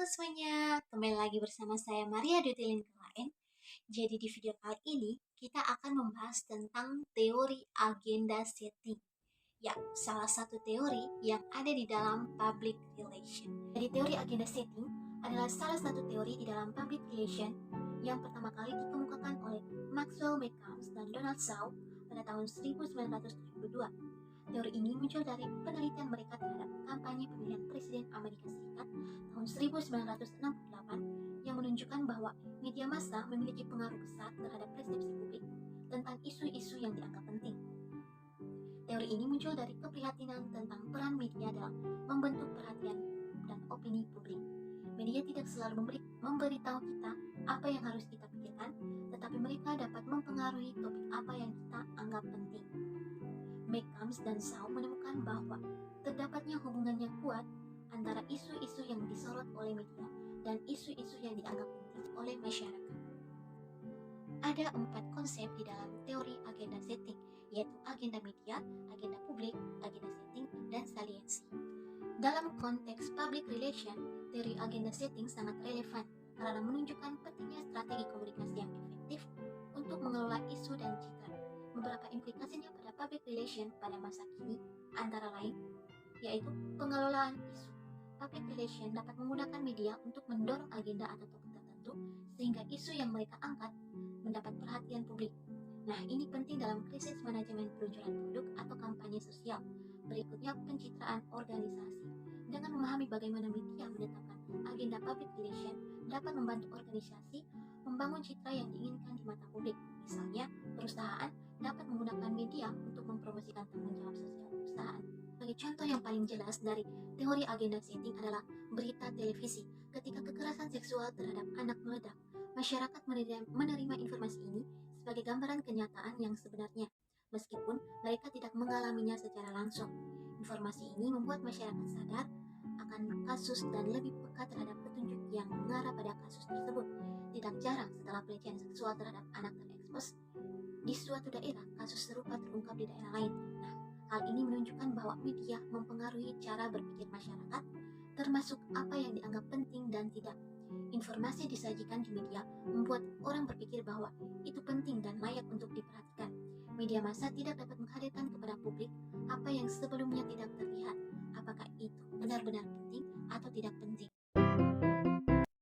semuanya, kembali lagi bersama saya Maria Dutilin Kelain. Jadi di video kali ini kita akan membahas tentang teori agenda setting. Ya, salah satu teori yang ada di dalam public relation. Jadi teori agenda setting adalah salah satu teori di dalam public relation yang pertama kali dikemukakan oleh Maxwell McCombs dan Donald Shaw pada tahun 1972. Teori ini muncul dari penelitian mereka terhadap kampanye pemilihan Presiden Amerika Serikat tahun 1968 yang menunjukkan bahwa media massa memiliki pengaruh besar terhadap persepsi publik tentang isu-isu yang dianggap penting. Teori ini muncul dari keprihatinan tentang peran media dalam membentuk perhatian dan opini publik. Media tidak selalu memberitahu kita apa yang harus kita pikirkan, tetapi mereka dapat mempengaruhi topik apa yang kita anggap penting. McCombs dan Shaw menemukan bahwa terdapatnya hubungan yang kuat antara isu-isu yang disorot oleh media dan isu-isu yang dianggap penting oleh masyarakat. Ada 4 konsep di dalam teori agenda setting, yaitu agenda media, agenda publik, agenda setting, dan saliensi. Dalam konteks public relation, teori agenda setting sangat relevan karena menunjukkan pentingnya strategi komunikasi yang efektif untuk mengelola isu dan citra. Beberapa implikasinya pada public relation pada masa kini antara lain yaitu pengelolaan isu. Public relation dapat menggunakan media untuk mendorong agenda atau topik tertentu sehingga isu yang mereka angkat mendapat perhatian publik. Nah, ini penting dalam krisis manajemen peluncuran produk atau kampanye sosial. Berikutnya, pencitraan organisasi. Dengan memahami bagaimana media menetapkan agenda public relation dapat membantu organisasi membangun citra yang diinginkan di mata publik. Misalnya, perusahaan dapat menggunakan media untuk mempromosikan tanggung jawab sosial perusahaan. Sebagai contoh yang paling jelas dari teori agenda setting adalah berita televisi. Ketika kekerasan seksual terhadap anak meledak, masyarakat menerima informasi ini sebagai gambaran kenyataan yang sebenarnya, meskipun mereka tidak mengalaminya secara langsung. Informasi ini membuat masyarakat sadar akan kasus dan lebih peka terhadap petunjuk yang mengarah pada kasus tersebut. Tidak jarang setelah pelecehan seksual terhadap anak terekspos di suatu daerah, kasus serupa terungkap di daerah lain. Nah, hal ini menunjukkan bahwa media mempengaruhi cara berpikir masyarakat, termasuk apa yang dianggap penting dan tidak. Informasi disajikan di media membuat orang berpikir bahwa itu penting dan layak untuk diperhatikan. Media massa tidak dapat menghadirkan kepada publik apa yang sebelumnya tidak terlihat. Apakah itu benar-benar penting atau tidak penting?